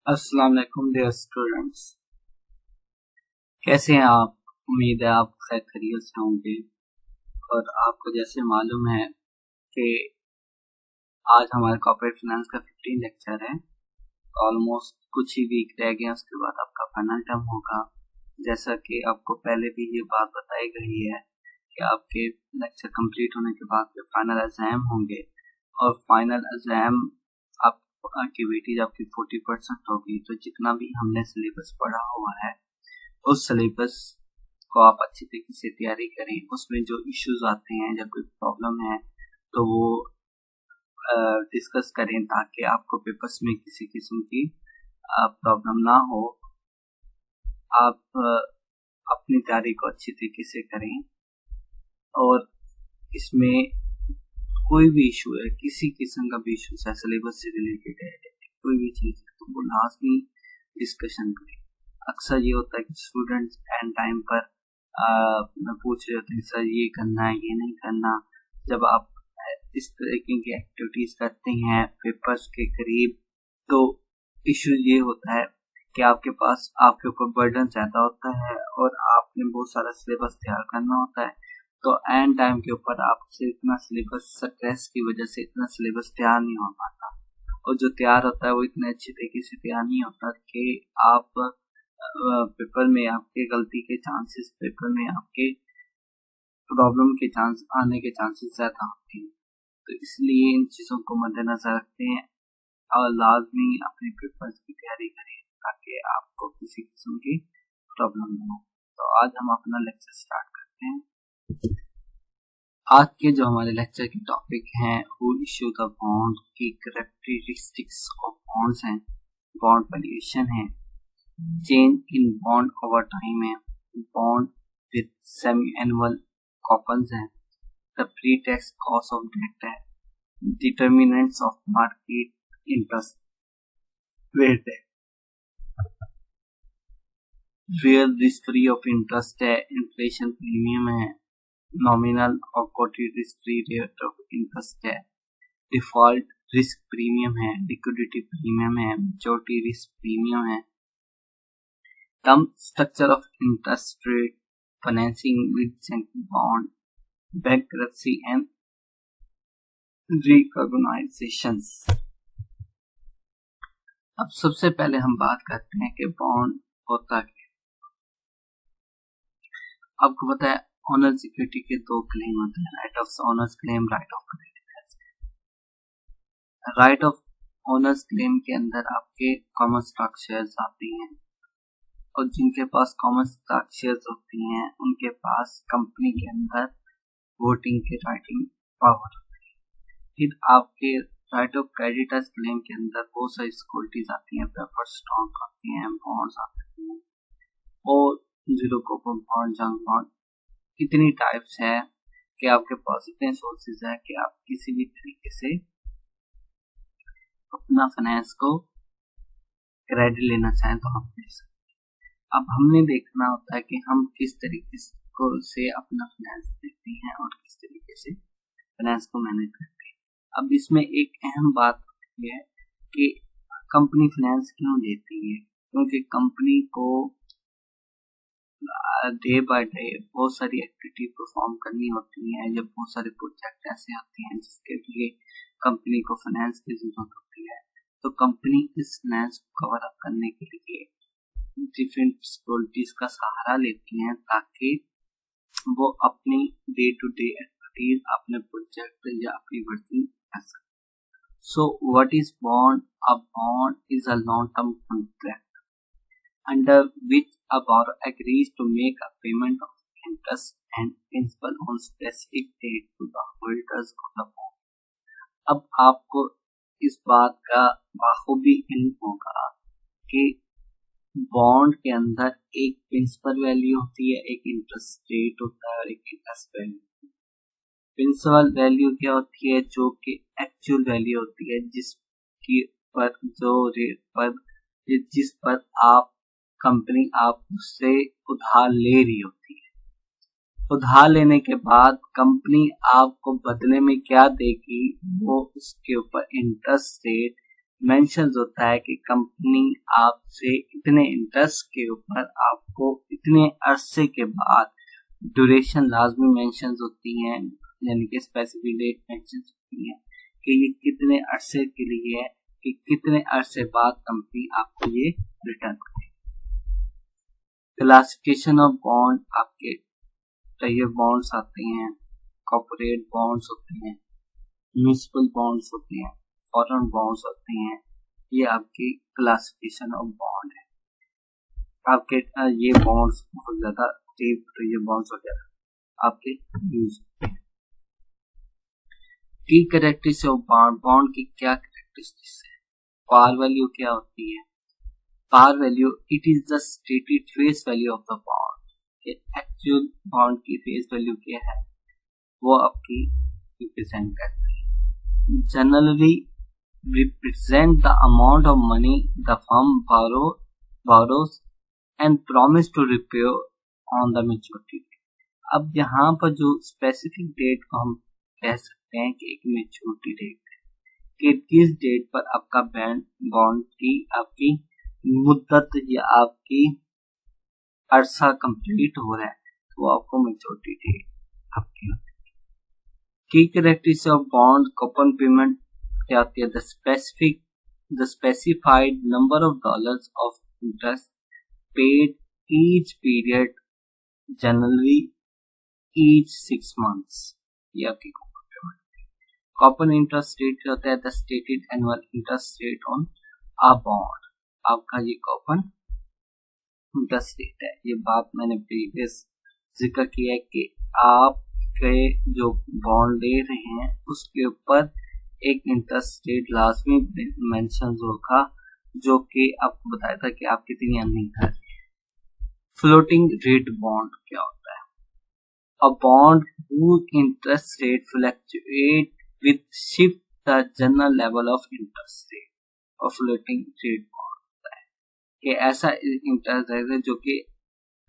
अस्सलाम वालेकुम dear students. कैसे हैं आप? उम्मीद है आप खैर खैरियत से होंगे। और आपको जैसे मालूम है कि आज हमारे कॉर्पोरेट फाइनेंस का 15 लेक्चर है। ऑलमोस्ट कुछ ही वीक रह गए, उसके बाद आपका फाइनल टर्म होगा। जैसा कि आपको पहले भी ये बात बताई गई है कि आपके लेक्चर कंप्लीट होने के बाद फिर फाइनल एग्जाम होंगे, और फाइनल एग्जाम आपकी वेटेज आपकी 40% होगी। तो जितना भी हमने सिलेबस पढ़ा हुआ है उस सिलेबस को आप अच्छी तरीके से तैयारी करें। उसमें जो इश्यूज आते हैं, जब कोई प्रॉब्लम है तो वो डिस्कस करें, ताकि आपको पेपर्स में किसी किस्म की प्रॉब्लम ना हो। आप अपनी तैयारी को अच्छी तरीके से करें, और इसमें कोई भी इशू है, किसी किस्म का भी इशू है, सिलेबस से रिलेटेड है, कोई भी चीज़ है, तो वो लाजमी डिस्कशन करें। अक्सर ये होता है कि स्टूडेंट्स एंड टाइम पर पूछ रहे होते हैं, सर ये करना है, ये नहीं करना। जब आप इस तरीके की एक्टिविटीज करते हैं पेपर्स के करीब, तो इशू ये होता है कि आपके ऊपर बर्डन ज्यादा होता है और आपने बहुत सारा सिलेबस तैयार करना होता है। तो एंड टाइम के ऊपर आपसे इतना सिलेबस, स्ट्रेस की वजह से इतना सिलेबस तैयार नहीं हो पाता, और जो तैयार होता है वो इतने अच्छी तरीके से तैयार नहीं होता कि आप पेपर में आपके गलती के चांसेस, पेपर में आपके प्रॉब्लम के चांस आने के चांसेस ज्यादा होते हैं। तो इसलिए इन चीजों को मद्देनजर रखते हैं और लाजमी अपने पेपर्स की तैयारी करें, ताकि आपको किसी किस्म की प्रॉब्लम ना हो। तो आज हम अपना लेक्चर स्टार्ट करते हैं। आज के जो हमारे लेक्चर के टॉपिक हैं वो इश्यू द बॉन्ड की कैरेक्टरिस्टिक्स ऑफ बॉन्ड्स हैं, बॉन्ड वैल्यूएशन है, change in bond over time है, bond with semi annual coupons है, the pre tax cost of debt है, determinants of market interest rate है, real risk free of interest है, inflation premium है, nominal और quoted risk free rate of interest है, default risk premium है, liquidity premium है, maturity risk premium है, term structure of interest rate, financing with junk bond, bankruptcy and recognitions। अब सबसे पहले हम बात करते हैं कि बॉन्ड होता क्या है। आपको पता है ऑनर सिक्योरिटी के दो क्लेम होते हैं, right of honours claim, right of creditors. Right of honours claim के अंदर आपके कॉमन स्टॉक शेयर्स आते हैं, और जिनके पास कॉमन स्टॉक शेयर्स होती हैं उनके पास कंपनी के अंदर वोटिंग की राइटिंग पावर होती है। फिर आपके राइट ऑफ क्रेडिटर्स क्लेम के अंदर बहुत सारी सिक्योरिटीज आती हैं, प्रेफर्ड स्टॉक आती हैं, बॉन्ड्स आते हैं, और zero coupon bond, junk bond, इतनी टाइप्स है कि आपके पास इतने सोर्सेज है कि आप किसी भी तरीके से अपना फाइनेंस को क्रेडिट लेना चाहें तो आप ले सकते हैं। अब हमने देखना होता है कि हम किस तरीके से अपना फाइनेंस देखते हैं और किस तरीके से फाइनेंस को मैनेज करते हैं। अब इसमें एक अहम बात होती है कि कंपनी फाइनेंस क्यों देती है, क्योंकि कंपनी को डे बाय डे बहुत सारी एक्टिविटी परफॉर्म करनी होती है। जब बहुत सारे प्रोजेक्ट ऐसे आते हैं जिसके लिए कंपनी को फाइनेंस की जरूरत होती है, तो कंपनी इस फाइनेंस को कवर अप करने के लिए डिफरेंट सिक्योरिटीज का सहारा लेती हैं, ताकि वो अपनी डे टू डे एक्टिविटीज, अपने प्रोजेक्ट या अपनी वर्किंग कर सकें। So what is bond? A bond is a long term contract under which a borrower agrees to make a payment of interest and principal on specific date to the holders of the bond। अब आपको इस बात का बाखूबी इल्म होगा कि bond के अंदर एक प्रिंसिपल वैल्यू होती है, एक इंटरेस्ट रेट होता है और एक इंटरेस्ट वैल्यू। प्रिंसिपल वैल्यू क्या होती है? जो कि एक्चुअल वैल्यू होती है, जिसकी पर जो रेट पर जिस पर आप कंपनी आपसे उधार ले रही होती है। उधार लेने के बाद कंपनी आपको बदले में क्या देगी, वो उसके ऊपर इंटरेस्ट रेट मेंशन होता है कि कंपनी आपसे इतने इंटरेस्ट के ऊपर आपको इतने अरसे के बाद ड्यूरेशन लाजमी मेंशन होती हैं, यानी कि स्पेसिफिक डेट मेंशन होती है कि ये कितने अरसे के लिए है, कि कितने अरसे बाद कंपनी आपको ये रिटर्न करेगी। क्लासिफिकेशन ऑफ बॉन्ड, आपके ट्रेजर बॉन्ड्स आते हैं, कॉर्पोरेट बॉन्ड्स होते हैं, म्यूनिसिपल बॉन्ड्स होते हैं, फॉरेन बॉन्ड्स होते हैं। ये आपकी क्लासिफिकेशन ऑफ बॉन्ड है। आपके ये बॉन्ड्स बहुत ज्यादा डीप ट्रेजर बॉन्ड्स वगैरह आपके यूज होते हैं। की कैरेक्टरिस्टिक्स ऑफ बॉन्ड, बॉन्ड की क्या कैरेक्टरिस्टिक्स है? पार वैल्यू क्या होती है? Par value, it is the stated face value of the bond. Actual bond की फेस वैल्यू क्या है वो आपकी रिप्रेजेंट करती है। Generally represent the amount of money the firm borrows and promise to repay on the maturity date। अब यहाँ पर जो स्पेसिफिक डेट को हम कह सकते हैं कि एक मेच्योरिटी डेट है, कि किस डेट पर आपका बॉन्ड की आपकी मुद्दत या आपकी अरसा कंप्लीट हो रहा है, तो आपको मेच्योरिटी डेट आपकी होती है। की characteristics of bond coupon payment क्या होती है? The specified number of dollars of interest paid each period, generally each 6 months। ये आपकी coupon payment. Coupon interest rate क्या होता है? The stated annual interest rate on a bond. आपका ये कूपन इंटरेस्ट रेट है। ये बात मैंने प्रीवियस जिक्र किया है कि आपके जो बॉन्ड ले रहे हैं उसके ऊपर एक इंटरेस्ट रेट लाजमी मेंशन होगा, जो कि आपको बताया था कि आप कितनी अर्निंग कर रहे हैं। फ्लोटिंग रेट बॉन्ड क्या होता है? A bond whose interest rate fluctuate with shift the general level of interest rate। और फ्लोटिंग रेट बॉन्ड होता है कि ऐसा इंटरेस्ट रेट है जो कि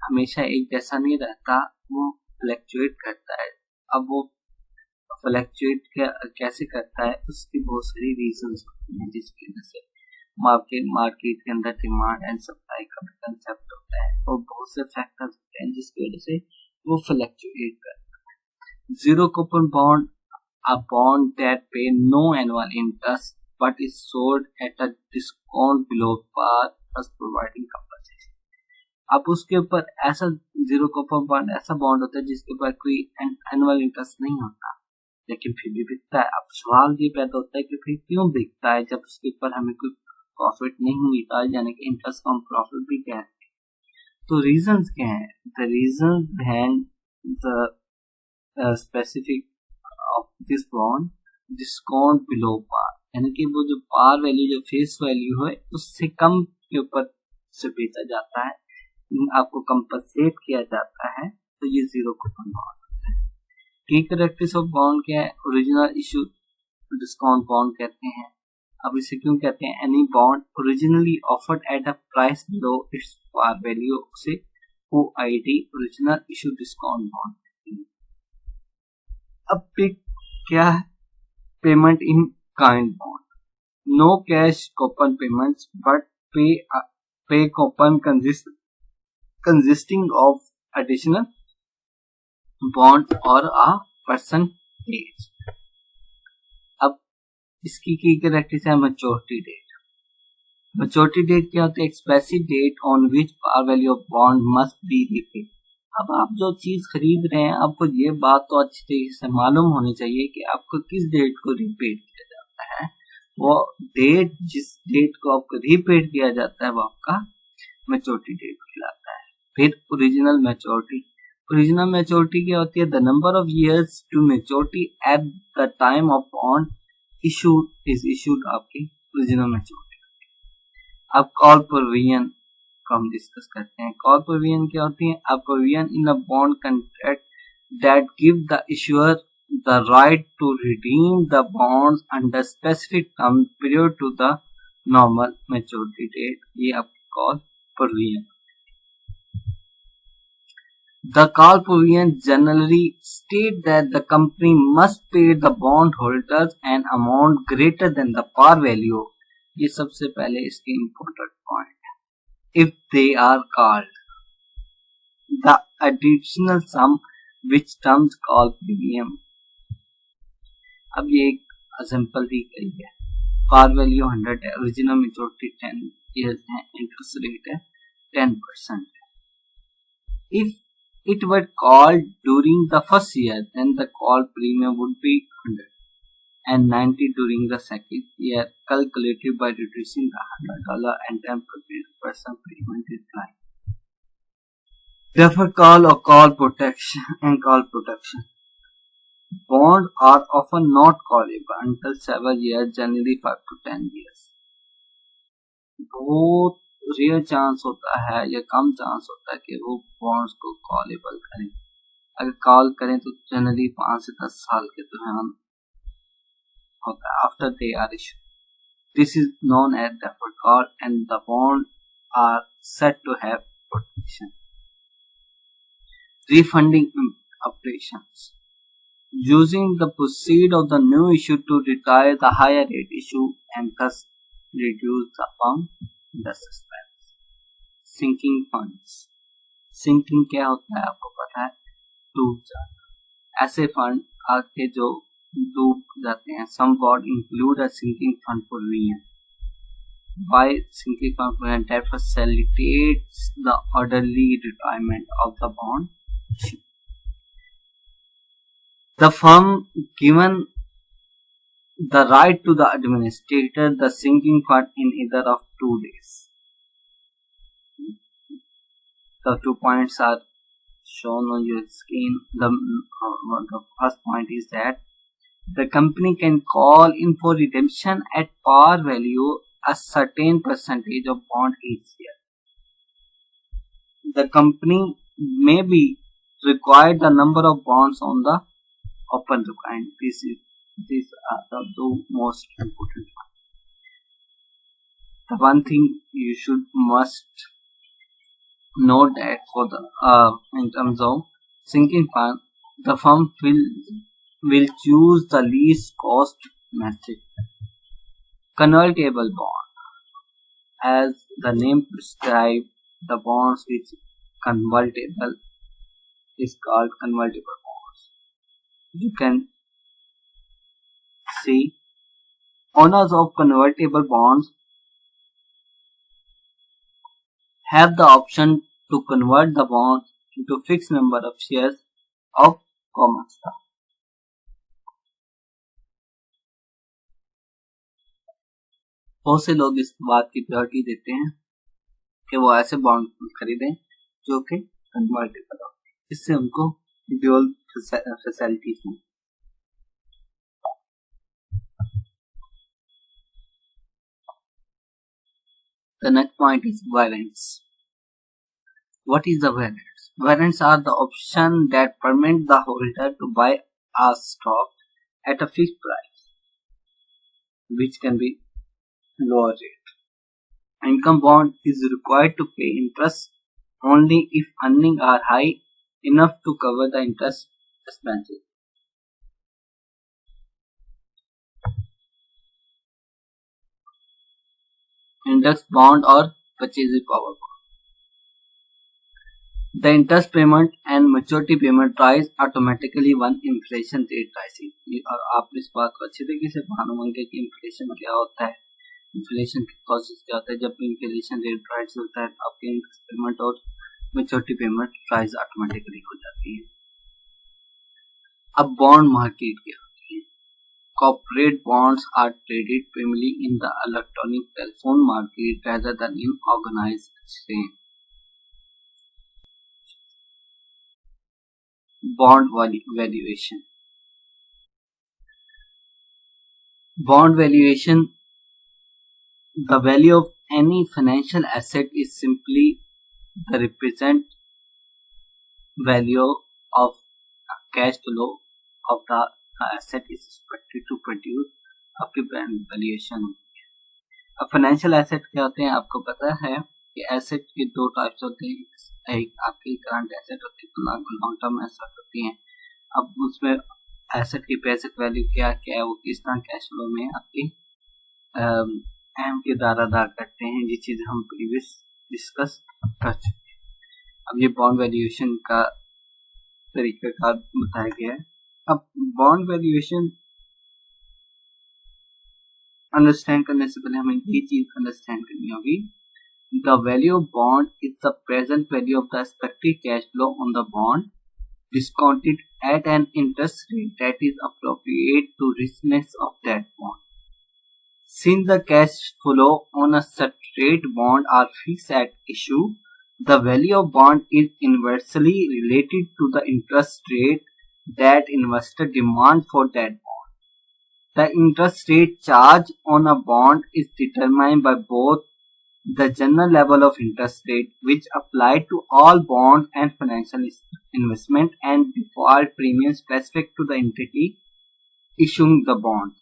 हमेशा एक जैसा नहीं रहता, वो फ्लक्चुएट करता है। अब वो फ्लक्चुएट कैसे करता है, उसकी बहुत सारी रीजंस होती हैं, जिसकी वजह से मार्केट के अंदर डिमांड एंड सप्लाई का कंसेप्ट होता है और बहुत से फैक्टर्स होते हैं जिसकी वजह से वो फ्लक्चुएट करता है। Zero coupon bond, a bond that pay no annual interest but is sold at a discount below par thus providing compensation. अब उसके ऊपर ऐसा जीरो कूपन बॉन्ड ऐसा बॉन्ड होता है जिसके ऊपर कोई एनुअल इंटरेस्ट नहीं होता, लेकिन फिर भी बिकता है। अब सवाल ये पैदा होता है कि फिर क्यों बिकता है जब उसके ऊपर हमें कोई प्रॉफिट नहीं मिलता, यानी कि इंटरेस्ट कम प्रॉफिट भी क्या है? तो रीजंस क्या है? The reasons behind the specific of this bond discount below par, यानी कि वो जो पार वैल्यू जो फेस वैल्यू है उससे कम के ऊपर से बेचा जाता है, आपको कंपनसेट किया जाता है, तो ये जीरो कूपन बॉन्ड होता है। की कैरेक्टरिस्टिक्स ऑफ बॉन्ड क्या है? ओरिजिनल इशू डिस्काउंट बॉन्ड कहते हैं। अब इसे क्यों कहते हैं? Any bond originally offered at a price below its par value से OID original issue discount bond कहते हैं। अब क्या है? Payment in kind bond, no cash coupon payments but pay coupon consisting of additional bond or a percentage। अब इसकी की characteristics है मैच्योरिटी डेट। मैच्योरिटी डेट क्या होती है? Expressive date on which par value of bond must be repaid. अब आप जो चीज खरीद रहे हैं, आपको ये बात तो अच्छी तरीके से मालूम होनी चाहिए कि आपको किस डेट को रिपेड किया जाता है। वो डेट, जिस डेट को आपको रिपेड किया जाता है, वो आपका मैच्योरिटी डेट कहलाता है। फिर ओरिजिनल मैच्योरिटी क्या होती है? The number of years to maturity at the time of bond issued आपकी ओरिजिनल मैच्योरिटी। अब कॉल प्रोविजन को हम डिस्कस करते हैं। कॉल प्रोविजन क्या होती है? A provision in a bond contract that give the issuer the right to redeem the bonds under specific time period to the normal maturity date. ये आपकी call provision. The call provision generally state that the company must pay the bondholders an amount greater than the par value, ये सबसे पहले इसके important point है। If they are called the additional sum which terms call premium. अब ये एक simple दी गई है। पार वैल्यू 100 है, ओरिजिनल मेच्योरिटी 10 years है, इंटरेस्ट रेट है 10% है। If it were called during the first year, then the call premium would be 100 and 90 during the second year, calculated by reducing the $100 and 10% premium decline. Deferred call or call protection and call protection. Bonds are often not callable until several years, generally 5 to 10 years. बहुत rare chance होता है या कम chance होता है कि वो bonds को callable करें। अगर कॉल करें तो जनरली 5 से 10 साल के दौरान होता है, after they are issue. This is known as deferred call and the bond are set to have protection. Refunding operations. Using the proceeds of the new issue to retire the higher rate issue and thus reduce the firm the suspense. Sinking funds. Sinking क्या होता है आपको पता है? डूब जाना। ऐसे fund आके जो डूब जाते हैं। Some bond include a sinking fund provision. Why sinking fund provision? That facilitates the orderly retirement of the bond. The firm given the right to the administrator the sinking fund in either of 2 days. The 2 points are shown on your screen. The first point is that the company can call in for redemption at par value a certain percentage of bond each year. The company may be required the number of bonds on the open requirement. These are the 2 most important ones. The one thing you must note that for the in terms of sinking fund, the firm will choose the least cost method. Convertible bond, as the name prescribes, the bonds which convertible is called convertible bonds. You can see owners of convertible bonds have the option to convert the bonds into fixed number of shares of common stock. बहुत से लोग इस बात की priority देते हैं कि वो ऐसे बॉन्ड खरीदें जो कि कन्वर्टेबल हो, इससे उनको ड्यूअल फैसिलिटीज मिलती। The next point is warrants. What is the warrants? Warrants are the option that permit the holder to buy a stock at a fixed price, which can be lower rate. Income bond is required to pay interest only if earnings are high enough to cover the interest expenses. Index bond or purchasing power bond. The interest payment and maturity payment rise automatically when inflation rate rises. और आप इस बात को अच्छी तरीके से मालूम होंगे कि इन्फ्लेशन क्या होता है, इन्फ्लेशन के कॉजेस क्या होता है। जब इन्फ्लेशन रेट राइज होता है तो आपके इंटरेस्ट पेमेंट और मेच्योरिटी पेमेंट राइज ऑटोमेटिकली हो जाती है। अब बॉन्ड मार्केट क्या होती है? Corporate bonds are traded primarily in the electronic telephone market rather than in organized exchange. Bond valuation. Bond valuation. The value of any financial asset is simply the represent value of cash flow of the asset is expected to produce आपकी brand valuation होती है। अब financial asset क्या होते हैं आपको पता है कि एसेट के 2 टाइप्स होते हैं। एक आपकी करंट एसेट होती है, लॉन्ग टर्म एसेट होती है। अब उसमें एसेट की बेसिक वैल्यू क्या क्या है, वो किस तरह कैश फ्लो में आपकी अहम किरदार अदा करते हैं, ये चीज हम प्रीवियस डिस्कस कर चुके हैं। अब ये बॉन्ड वैल्यूएशन का तरीकाकार बताया गया है। अब बॉन्ड वैल्यूएशन अंडरस्टैंड करने से पहले हमें ये चीज अंडरस्टैंड करनी होगी, the value of bond is the present value of the expected cash flow on the bond discounted at an interest rate that is appropriate to richness of that bond. Since the cash flow on a set rate bond are fixed at issue, the value of bond is inversely related to the interest rate that investor demand for that bond. The interest rate charged on a bond is determined by both the general level of interest rate which apply to all bonds and financial investment and default premium specific to the entity issuing the bond.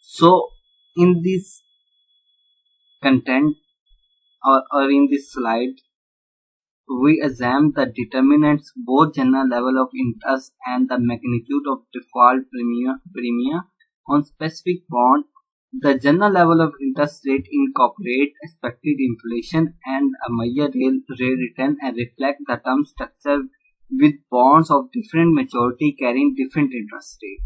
So in this content or in this slide, we examine the determinants, both general level of interest and the magnitude of default premium on specific bond. The general level of interest rate incorporate expected inflation and a major real return and reflect the term structure with bonds of different maturity carrying different interest rate.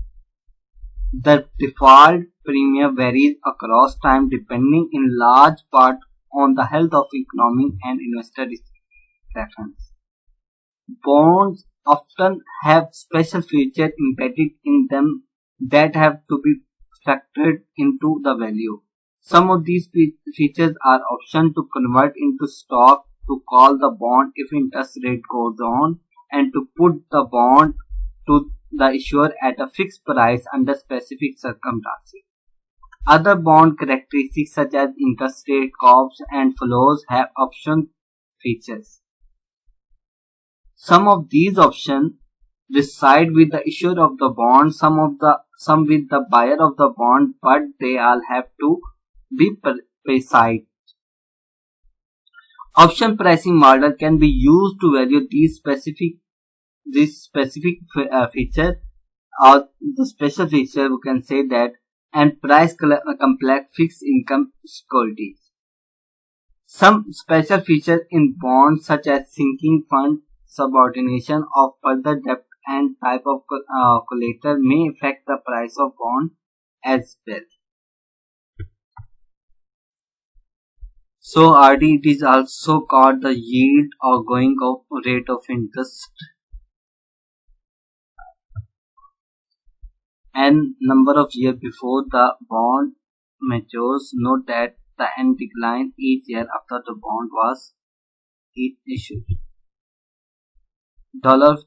The default premium varies across time depending in large part on the health of economy and investor preference. Bonds often have special features embedded in them that have to be factored into the value. Some of these features are option to convert into stock, to call the bond if interest rate goes on, and to put the bond to the issuer at a fixed price under specific circumstances. Other bond characteristics such as interest rate, curves, and floors have option features. Some of these options reside with the issuer of the bond, some with the buyer of the bond, but they all have to be precise. Option pricing model can be used to value these specific feature, or the special feature we can say that, and price complex fixed income securities. Some special features in bonds such as sinking fund, subordination of further debt and type of collateral may affect the price of bond as well. So RD, it is also called the yield or going of rate of interest, and number of years before the bond matures. Note that the end decline each year after the bond was issued. Dollar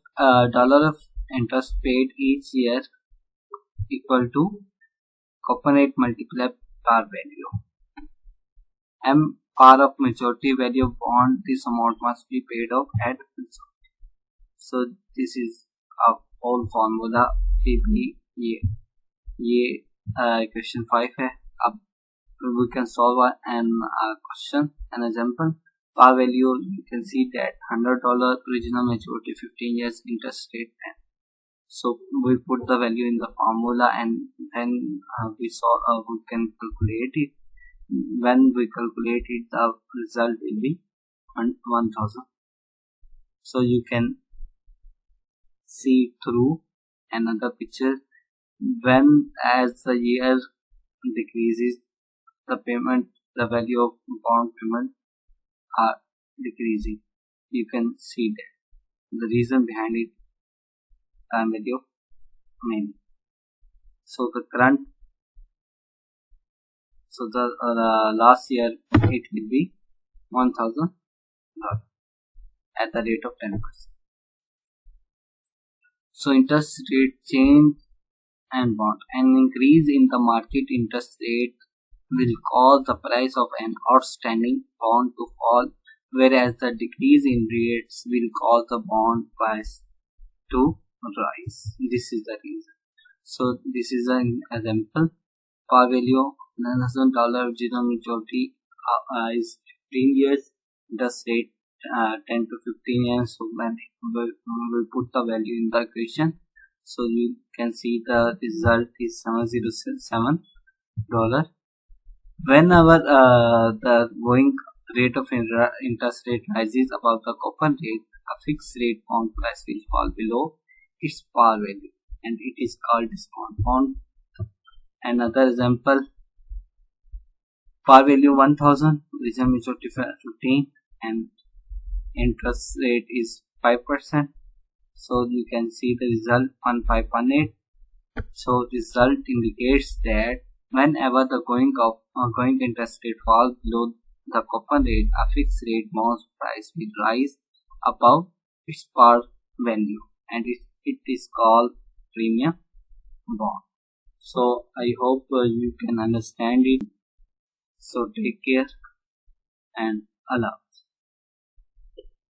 of interest paid each year equal to coupon rate multiplied par value. M, par of maturity value of bond. This amount must be paid off at maturity. So this is a whole formula. ये question 5 है. अब we can solve an question, an example. Par value, you can see that $100 original maturity, 15 years interest rate 10. So we put the value in the formula and then we can calculate it. When we calculate it, the result will be 1000. So you can see through another picture. When as the year decreases, the value of bond payment are decreasing. You can see that the reason behind it, time value of money. So the last year it will be $1000 at the rate of 10%. So interest rate change and bond. An increase in the market interest rate will cause the price of an outstanding bond to fall, whereas the decrease in rates will cause the bond price to rise. This is the reason. So this is an example. Par value $9,000 zero maturity is 15 years. Interest rate 10 to 15 years. So when we put the value in the equation, so you can see the result is $707. Whenever the going rate of interest rate rises above the coupon rate, a fixed rate bond price will fall below its par value, and it is called discount bond. Another example, par value 1000, reserve maturity 15, and interest rate is 5%. So you can see the result 1518. So result indicates that whenever the going interest rate falls below the coupon rate, a fixed rate bond price will rise above its par value, and it is called premium bond. So I hope you can understand it. So take care and Allah.